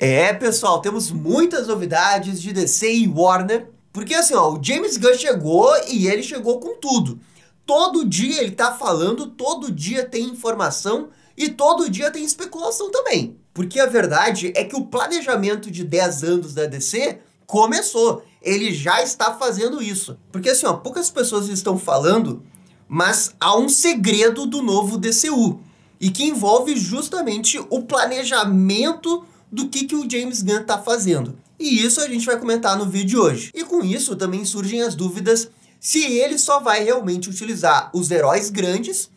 É, pessoal, temos muitas novidades de DC e Warner, porque assim, ó, o James Gunn chegou e ele chegou com tudo. Todo dia ele tá falando, todo dia tem informação e todo dia tem especulação também. Porque a verdade é que o planejamento de 10 anos da DC começou. Ele já está fazendo isso. Porque assim, ó, poucas pessoas estão falando, mas há um segredo do novo DCU. E que envolve justamente o planejamento do que o James Gunn tá fazendo. E isso a gente vai comentar no vídeo de hoje. E com isso também surgem as dúvidas se ele só vai realmente utilizar os heróis grandes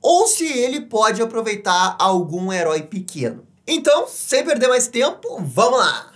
ou se ele pode aproveitar algum herói pequeno. Então, sem perder mais tempo, vamos lá!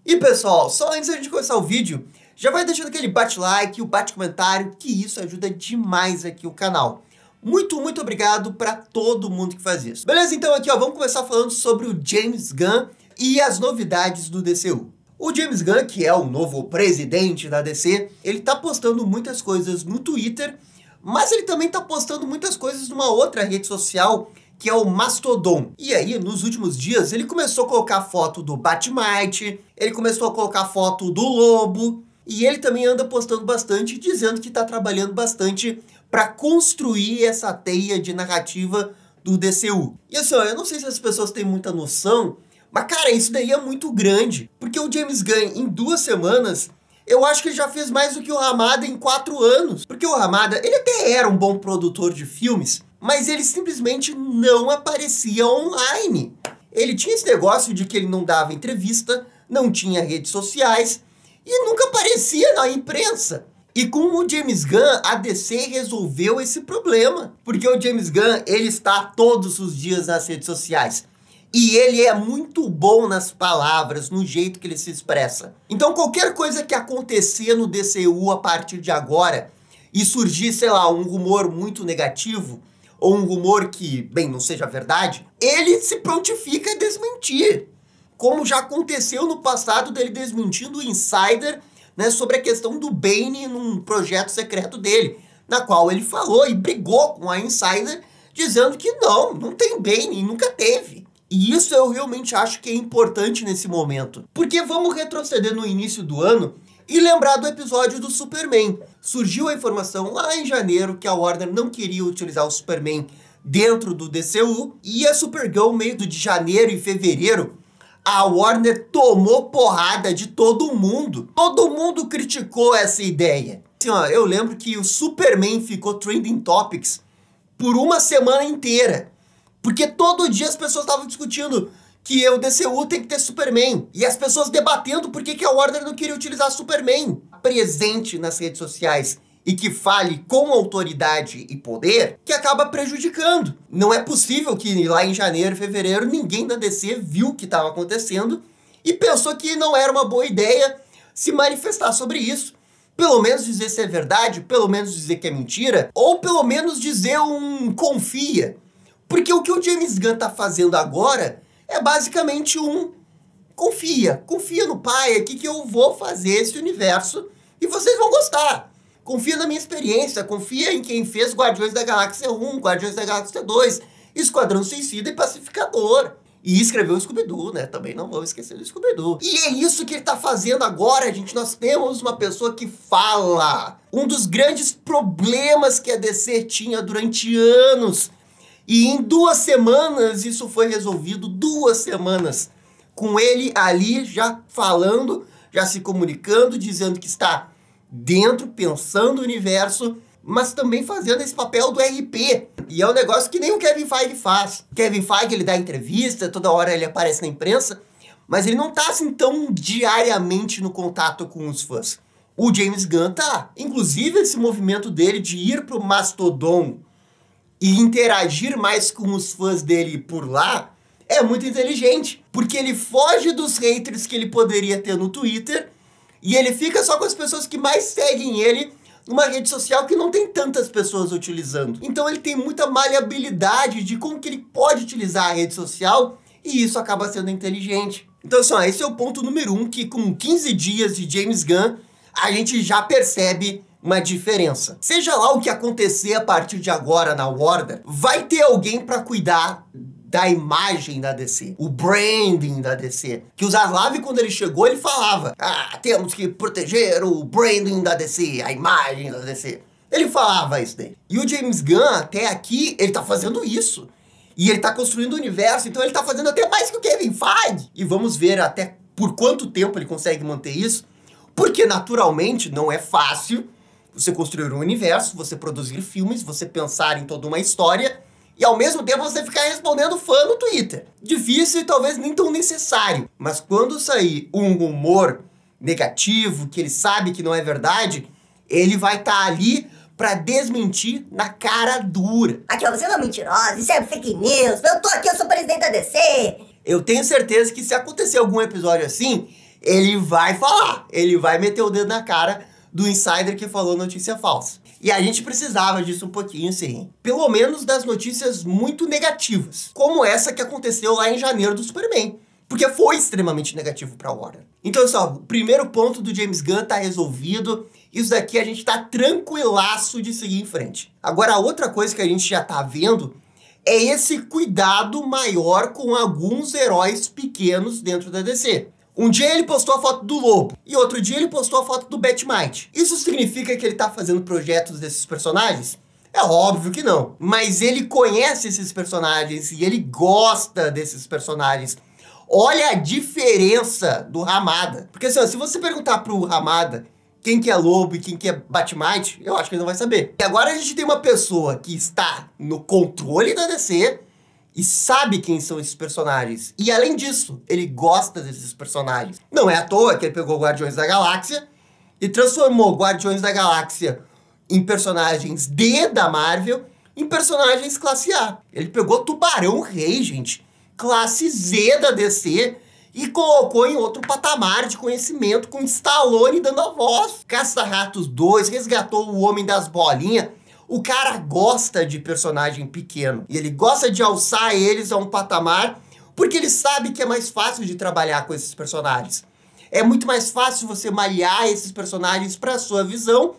E pessoal, só antes da gente começar o vídeo, já vai deixando aquele bate-like, o bate-comentário, que isso ajuda demais aqui o canal. Muito obrigado para todo mundo que faz isso. Beleza? Então aqui, ó, vamos começar falando sobre o James Gunn e as novidades do DCU. O James Gunn, que é o novo presidente da DC, ele tá postando muitas coisas no Twitter, mas ele também tá postando muitas coisas numa outra rede social, que é o Mastodon. E aí, nos últimos dias, ele começou a colocar foto do Batmite, ele começou a colocar foto do Lobo, e ele também anda postando bastante, dizendo que tá trabalhando bastante para construir essa teia de narrativa do DCU. E assim, ó, eu não sei se as pessoas têm muita noção, mas cara, isso daí é muito grande. Porque o James Gunn, em 2 semanas, eu acho que ele já fez mais do que o Hamada em 4 anos. Porque o Hamada, ele até era um bom produtor de filmes, mas ele simplesmente não aparecia online. Ele tinha esse negócio de que ele não dava entrevista, não tinha redes sociais e nunca aparecia na imprensa. E com o James Gunn, a DC resolveu esse problema. Porque o James Gunn, ele está todos os dias nas redes sociais. E ele é muito bom nas palavras, no jeito que ele se expressa. Então qualquer coisa que acontecer no DCU a partir de agora e surgir, sei lá, um rumor muito negativo, ou um rumor que, bem, não seja verdade, ele se prontifica a desmentir. Como já aconteceu no passado dele desmentindo o Insider, né, sobre a questão do Bane num projeto secreto dele, na qual ele falou e brigou com a Insider, dizendo que não tem Bane, nunca teve. E isso eu realmente acho que é importante nesse momento. Porque vamos retroceder no início do ano e lembrar do episódio do Superman. Surgiu a informação lá em janeiro que a Warner não queria utilizar o Superman dentro do DCU, e a Supergirl, meio de janeiro e fevereiro, a Warner tomou porrada de todo mundo. Todo mundo criticou essa ideia. Assim, ó, eu lembro que o Superman ficou trending topics por 1 semana inteira. Porque todo dia as pessoas estavam discutindo que o DCU tem que ter Superman. E as pessoas debatendo por que a Warner não queria utilizar Superman presente nas redes sociais e que fale com autoridade e poder, que acaba prejudicando. Não é possível que lá em janeiro e fevereiro ninguém da DC viu o que estava acontecendo e pensou que não era uma boa ideia se manifestar sobre isso. Pelo menos dizer se é verdade, pelo menos dizer que é mentira, ou pelo menos dizer um confia. Porque o que o James Gunn tá fazendo agora é basicamente um confia no pai aqui que eu vou fazer esse universo e vocês vão gostar. Confia na minha experiência, confia em quem fez Guardiões da Galáxia 1, Guardiões da Galáxia 2, Esquadrão Suicida e Pacificador. E escreveu o Scooby-Doo, né? Também não vamos esquecer do Scooby-Doo. E é isso que ele tá fazendo agora, gente. Nós temos uma pessoa que fala. Um dos grandes problemas que a DC tinha durante anos. E em 2 semanas isso foi resolvido, 2 semanas. Com ele ali já falando, já se comunicando, dizendo que está dentro, pensando o universo, mas também fazendo esse papel do RP. E é um negócio que nem o Kevin Feige faz. O Kevin Feige, ele dá entrevista, toda hora ele aparece na imprensa, mas ele não tá assim tão diariamente no contato com os fãs. O James Gunn tá. Inclusive esse movimento dele de ir pro Mastodon e interagir mais com os fãs dele por lá é muito inteligente, porque ele foge dos haters que ele poderia ter no Twitter e ele fica só com as pessoas que mais seguem ele numa rede social que não tem tantas pessoas utilizando. Então ele tem muita maleabilidade de como que ele pode utilizar a rede social e isso acaba sendo inteligente. Então assim, ó, esse é o ponto número 1, que com 15 dias de James Gunn a gente já percebe uma diferença. Seja lá o que acontecer a partir de agora na Warner, vai ter alguém para cuidar da imagem da DC, o branding da DC. Que o Zaslav, quando ele chegou, ele falava: temos que proteger o branding da DC, a imagem da DC. Ele falava isso daí. E o James Gunn, até aqui, ele tá fazendo isso. E ele tá construindo o universo, então ele tá fazendo até mais que o Kevin Feige. E vamos ver até por quanto tempo ele consegue manter isso, porque naturalmente não é fácil você construir um universo, você produzir filmes, você pensar em toda uma história e ao mesmo tempo você ficar respondendo fã no Twitter. Difícil e talvez nem tão necessário. Mas quando sair um rumor negativo, que ele sabe que não é verdade, ele vai estar ali pra desmentir na cara dura. Aqui, ó, você não é mentirosa, isso é fake news, eu tô aqui, eu sou presidente da DC. Eu tenho certeza que se acontecer algum episódio assim, ele vai falar, ele vai meter o dedo na cara do insider que falou notícia falsa. E a gente precisava disso um pouquinho, sim. Pelo menos das notícias muito negativas, como essa que aconteceu lá em janeiro do Superman. Porque foi extremamente negativo pra Warner. Então, só, o primeiro ponto do James Gunn tá resolvido. Isso daqui a gente tá tranquilaço de seguir em frente. Agora, a outra coisa que a gente já tá vendo é esse cuidado maior com alguns heróis pequenos dentro da DC. Um dia ele postou a foto do Lobo, e outro dia ele postou a foto do Batmite. Isso significa que ele tá fazendo projetos desses personagens? É óbvio que não. Mas ele conhece esses personagens e ele gosta desses personagens. Olha a diferença do Ramada. Porque assim, ó, se você perguntar pro Ramada quem que é Lobo e quem que é Batmite, eu acho que ele não vai saber. E agora a gente tem uma pessoa que está no controle da DC e sabe quem são esses personagens. E além disso, ele gosta desses personagens. Não é à toa que ele pegou Guardiões da Galáxia e transformou Guardiões da Galáxia em personagens D da Marvel em personagens classe A. Ele pegou Tubarão Rei, gente, classe Z da DC, e colocou em outro patamar de conhecimento com Stallone dando a voz. Caça-Ratos 2 resgatou o Homem das Bolinhas. O cara gosta de personagem pequeno. E ele gosta de alçar eles a um patamar porque ele sabe que é mais fácil de trabalhar com esses personagens. É muito mais fácil você malhar esses personagens para sua visão,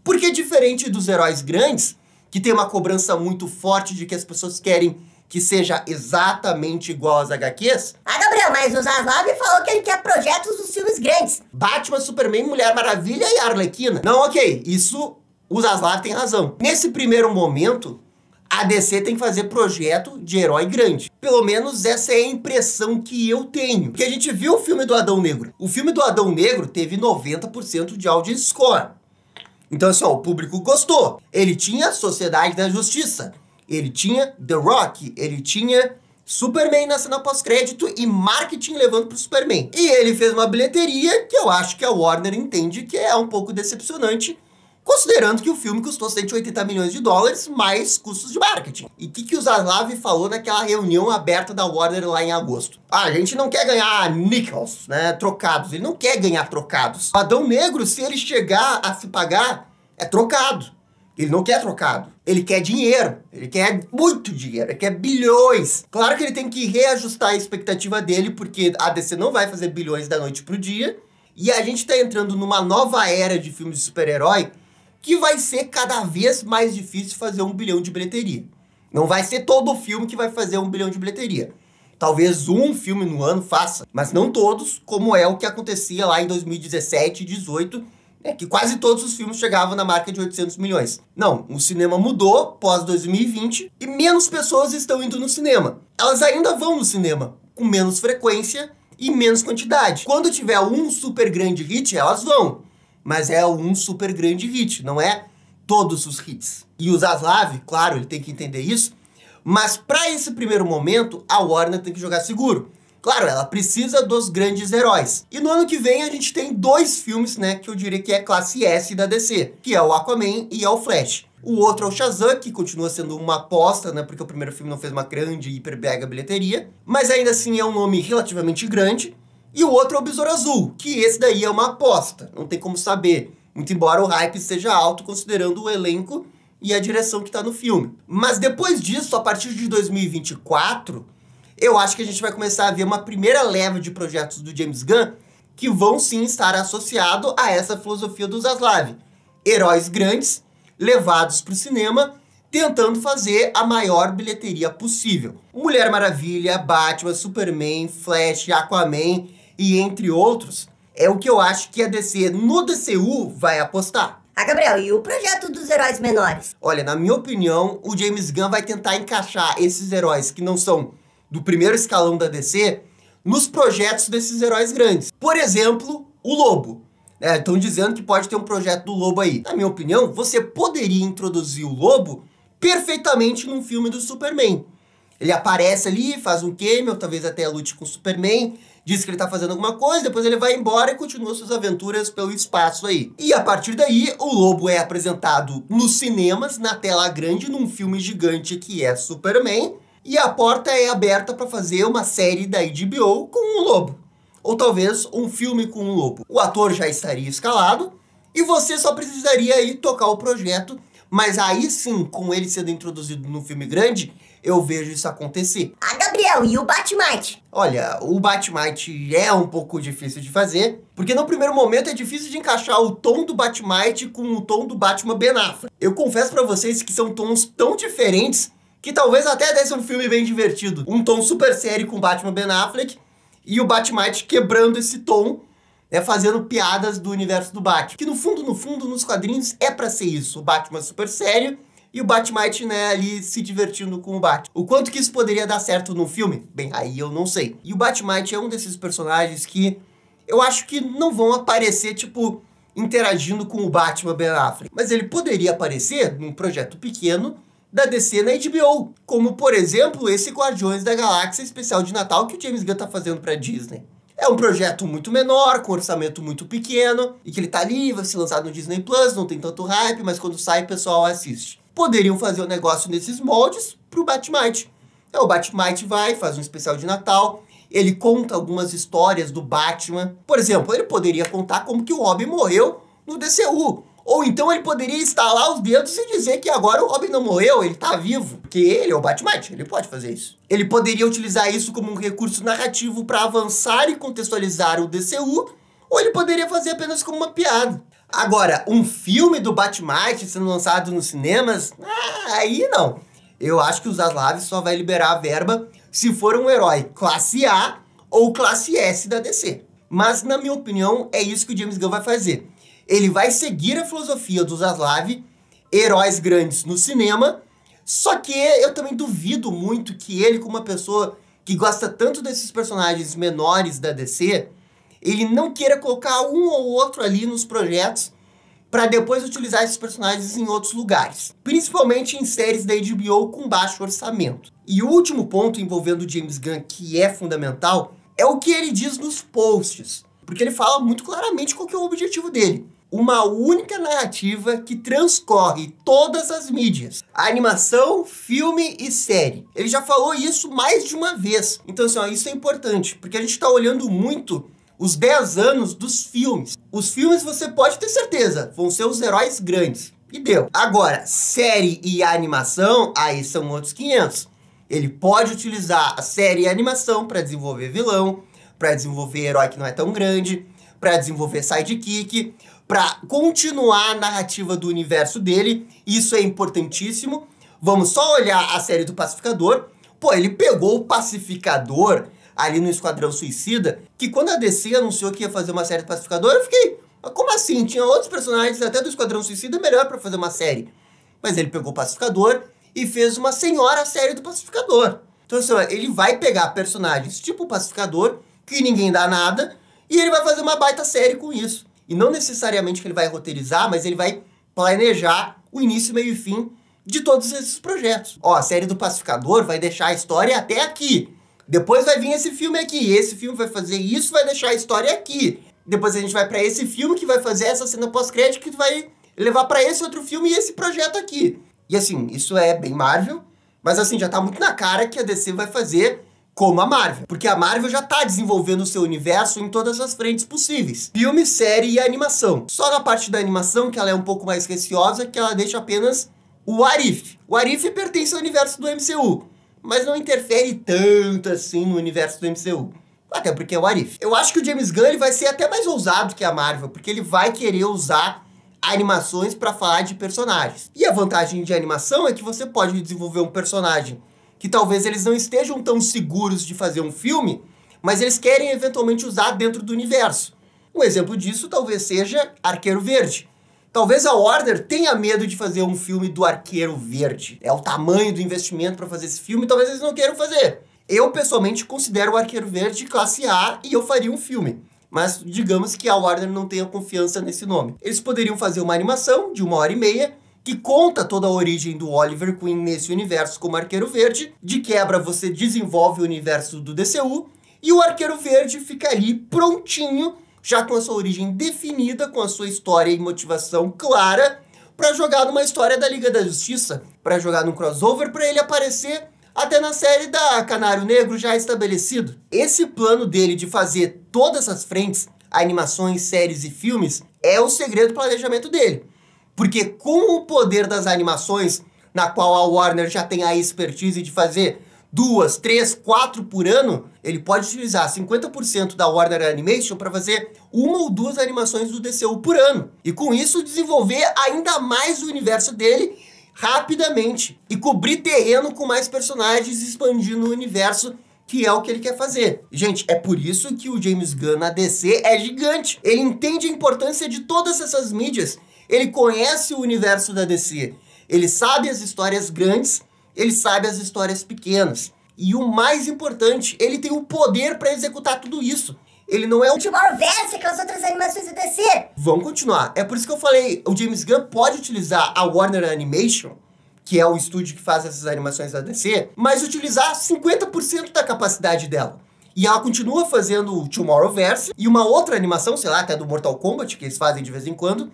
porque diferente dos heróis grandes, que tem uma cobrança muito forte de que as pessoas querem que seja exatamente igual às HQs. Gabriel, mas o Zaslav falou que ele quer projetos dos filmes grandes. Batman, Superman, Mulher Maravilha e Arlequina. Não, ok, isso o Zaslav tem razão. Nesse primeiro momento, a DC tem que fazer projeto de herói grande. Pelo menos essa é a impressão que eu tenho. Porque a gente viu o filme do Adão Negro. O filme do Adão Negro teve 90% de audience score. Então assim, ó, o público gostou. Ele tinha Sociedade da Justiça. Ele tinha The Rock, ele tinha Superman na cena pós-crédito e marketing levando pro Superman. E ele fez uma bilheteria que eu acho que a Warner entende que é um pouco decepcionante, considerando que o filme custou 180 milhões de dólares mais custos de marketing. E o que o Zaslav falou naquela reunião aberta da Warner lá em agosto? A gente não quer ganhar nickels, né, trocados. Ele não quer ganhar trocados. O Adão Negro, se ele chegar a se pagar, é trocado. Ele não quer trocado. Ele quer dinheiro. Ele quer muito dinheiro. Ele quer bilhões. Claro que ele tem que reajustar a expectativa dele, porque a DC não vai fazer bilhões da noite pro dia. E a gente tá entrando numa nova era de filmes de super-herói que vai ser cada vez mais difícil fazer 1 bilhão de bilheteria. Não vai ser todo filme que vai fazer 1 bilhão de bilheteria. Talvez um filme no ano faça, mas não todos, como é o que acontecia lá em 2017 e 2018, que quase todos os filmes chegavam na marca de 800 milhões. Não, o cinema mudou pós 2020 e menos pessoas estão indo no cinema. Elas ainda vão no cinema, com menos frequência e menos quantidade. Quando tiver um super grande hit, elas vão. Mas é um super grande hit, não é todos os hits. E o Zaslav, claro, ele tem que entender isso, mas para esse primeiro momento, a Warner tem que jogar seguro. Claro, ela precisa dos grandes heróis. E no ano que vem a gente tem 2 filmes, né, que eu diria que é classe S da DC, que é o Aquaman e é o Flash. O outro é o Shazam, que continua sendo uma aposta, né, porque o primeiro filme não fez uma grande, hiper mega bilheteria, mas ainda assim é um nome relativamente grande. E o outro é o Besouro Azul, que esse daí é uma aposta, não tem como saber, muito embora o hype seja alto considerando o elenco e a direção que tá no filme. Mas depois disso, a partir de 2024... eu acho que a gente vai começar a ver uma primeira leva de projetos do James Gunn que vão sim estar associados a essa filosofia do Zaslav. Heróis grandes, levados para o cinema, tentando fazer a maior bilheteria possível. Mulher Maravilha, Batman, Superman, Flash, Aquaman e entre outros, é o que eu acho que a DC no DCU vai apostar. Ah, Gabriel, e o projeto dos heróis menores? Olha, na minha opinião, o James Gunn vai tentar encaixar esses heróis que não são do primeiro escalão da DC nos projetos desses heróis grandes. Por exemplo, o Lobo. Estão dizendo que pode ter um projeto do Lobo aí. Na minha opinião, você poderia introduzir o Lobo perfeitamente num filme do Superman. Ele aparece ali, faz um cameo, talvez até lute com o Superman, diz que ele tá fazendo alguma coisa, depois ele vai embora e continua suas aventuras pelo espaço aí. E a partir daí, o Lobo é apresentado nos cinemas, na tela grande, num filme gigante que é Superman, e a porta é aberta para fazer uma série da HBO com o Lobo. Ou talvez um filme com o Lobo. O ator já estaria escalado, e você só precisaria ir tocar o projeto, mas aí sim, com ele sendo introduzido no filme grande, eu vejo isso acontecer. Ah, Gabriel, e o Batmite? Olha, o Batmite é um pouco difícil de fazer, porque no primeiro momento é difícil de encaixar o tom do Batmite com o tom do Batman Ben Affleck. Eu confesso pra vocês que são tons tão diferentes que talvez até desse um filme bem divertido. Um tom super sério com o Batman Ben Affleck e o Batmite quebrando esse tom, fazendo piadas do universo do Batman. Que no fundo, nos quadrinhos é pra ser isso. O Batman super sério e o Batmite, ali se divertindo com o Batman. O quanto que isso poderia dar certo no filme? Bem, aí eu não sei. E o Batmite é um desses personagens que eu acho que não vão aparecer, tipo, interagindo com o Batman Ben Affleck. Mas ele poderia aparecer num projeto pequeno da DC na HBO. Como, por exemplo, esse Guardiões da Galáxia especial de Natal que o James Gunn tá fazendo pra Disney. É um projeto muito menor, com orçamento muito pequeno, e que ele tá ali, vai ser lançado no Disney Plus, não tem tanto hype, mas quando sai o pessoal assiste. Poderiam fazer o negócio nesses moldes pro Batmite. O Batmite vai, faz um especial de Natal, ele conta algumas histórias do Batman. Por exemplo, ele poderia contar como que o Robin morreu no DCU. Ou então ele poderia estalar os dedos e dizer que agora o Robin não morreu, ele tá vivo. Porque ele é o Batmite, ele pode fazer isso. Ele poderia utilizar isso como um recurso narrativo para avançar e contextualizar o DCU, ou ele poderia fazer apenas como uma piada. Agora, um filme do Batmite sendo lançado nos cinemas, aí não. Eu acho que o Zaslav só vai liberar a verba se for um herói classe A ou classe S da DC. Mas, na minha opinião, é isso que o James Gunn vai fazer. Ele vai seguir a filosofia do Zaslav, heróis grandes no cinema, só que eu também duvido muito que ele, como uma pessoa que gosta tanto desses personagens menores da DC, ele não queira colocar um ou outro ali nos projetos para depois utilizar esses personagens em outros lugares. Principalmente em séries da HBO com baixo orçamento. E o último ponto envolvendo o James Gunn, que é fundamental, é o que ele diz nos posts. Porque ele fala muito claramente qual que é o objetivo dele. Uma única narrativa que transcorre todas as mídias. Animação, filme e série. Ele já falou isso mais de uma vez. Então, assim, isso é importante, porque a gente está olhando muito os 10 anos dos filmes. Os filmes, você pode ter certeza, vão ser os heróis grandes. E deu. Agora, série e animação, aí são outros 500. Ele pode utilizar a série e a animação para desenvolver vilão, para desenvolver herói que não é tão grande, para desenvolver sidekick, para continuar a narrativa do universo dele. Isso é importantíssimo. Vamos só olhar a série do Pacificador. Pô, ele pegou o Pacificador ali no Esquadrão Suicida, que quando a DC anunciou que ia fazer uma série do Pacificador, eu fiquei, mas como assim? Tinha outros personagens até do Esquadrão Suicida melhor para fazer uma série. Mas ele pegou o Pacificador e fez uma senhora série do Pacificador. Então, assim, ele vai pegar personagens tipo o Pacificador, que ninguém dá nada, e ele vai fazer uma baita série com isso. E não necessariamente que ele vai roteirizar, mas ele vai planejar o início, meio e fim de todos esses projetos. Ó, a série do Pacificador vai deixar a história até aqui. Depois vai vir esse filme aqui. Esse filme vai fazer isso, vai deixar a história aqui. Depois a gente vai pra esse filme que vai fazer essa cena pós-crédito que vai levar pra esse outro filme e esse projeto aqui. E assim, isso é bem Marvel, mas assim, já tá muito na cara que a DC vai fazer como a Marvel. Porque a Marvel já tá desenvolvendo o seu universo em todas as frentes possíveis. Filme, série e animação. Só na parte da animação, que ela é um pouco mais receosa, que ela deixa apenas o What If. O What If pertence ao universo do MCU, mas não interfere tanto assim no universo do MCU. Até porque é o What If. Eu acho que o James Gunn ele vai ser até mais ousado que a Marvel, porque ele vai querer usar animações para falar de personagens. E a vantagem de animação é que você pode desenvolver um personagem que talvez eles não estejam tão seguros de fazer um filme, mas eles querem eventualmente usar dentro do universo. Um exemplo disso talvez seja Arqueiro Verde. Talvez a Warner tenha medo de fazer um filme do Arqueiro Verde. É o tamanho do investimento para fazer esse filme, talvez eles não queiram fazer. Eu, pessoalmente, considero o Arqueiro Verde classe A e eu faria um filme. Mas digamos que a Warner não tenha confiança nesse nome. Eles poderiam fazer uma animação de 1h30 que conta toda a origem do Oliver Queen nesse universo como Arqueiro Verde. De quebra, você desenvolve o universo do DCU e o Arqueiro Verde fica ali prontinho, já com a sua origem definida, com a sua história e motivação clara, para jogar numa história da Liga da Justiça, para jogar num crossover, para ele aparecer até na série da Canário Negro já estabelecido. Esse plano dele de fazer todas as frentes, animações, séries e filmes, é o segredo do planejamento dele. Porque com o poder das animações, na qual a Warner já tem a expertise de fazer 2, 3, 4 por ano, ele pode utilizar 50% da Warner Animation para fazer 1 ou 2 animações do DCU por ano. E com isso desenvolver ainda mais o universo dele rapidamente e cobrir terreno com mais personagens, expandindo o universo, que é o que ele quer fazer. Gente, é por isso que o James Gunn na DC é gigante. Ele entende a importância de todas essas mídias. Ele conhece o universo da DC. Ele sabe as histórias grandes, ele sabe as histórias pequenas. E o mais importante, ele tem o poder para executar tudo isso. Ele não é o Tomorrowverse, aquelas outras animações da DC. Vamos continuar. É por isso que eu falei, o James Gunn pode utilizar a Warner Animation, que é o estúdio que faz essas animações da DC, mas utilizar 50% da capacidade dela. E ela continua fazendo o Tomorrowverse e uma outra animação, sei lá, até do Mortal Kombat, que eles fazem de vez em quando,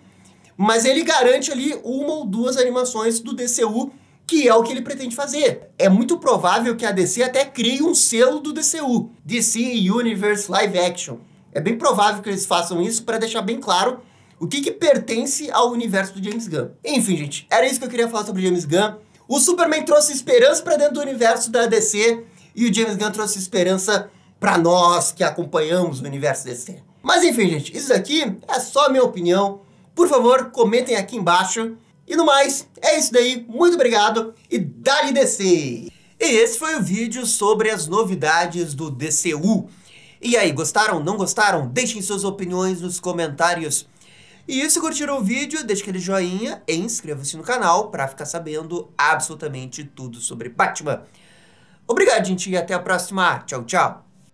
mas ele garante ali 1 ou 2 animações do DCU, que é o que ele pretende fazer. É muito provável que a DC até crie um selo do DCU, DC Universe Live Action. É bem provável que eles façam isso para deixar bem claro o que pertence ao universo do James Gunn. Enfim, gente, era isso que eu queria falar sobre o James Gunn. O Superman trouxe esperança para dentro do universo da DC e o James Gunn trouxe esperança para nós que acompanhamos o universo DC. Mas enfim, gente, isso aqui é só a minha opinião. Por favor, comentem aqui embaixo. E no mais, é isso daí. Muito obrigado e dá-lhe DC! E esse foi o vídeo sobre as novidades do DCU. E aí, gostaram? Não gostaram? Deixem suas opiniões nos comentários. E se curtiram o vídeo, deixe aquele joinha e inscreva-se no canal para ficar sabendo absolutamente tudo sobre Batman. Obrigado, gente, e até a próxima. Tchau, tchau!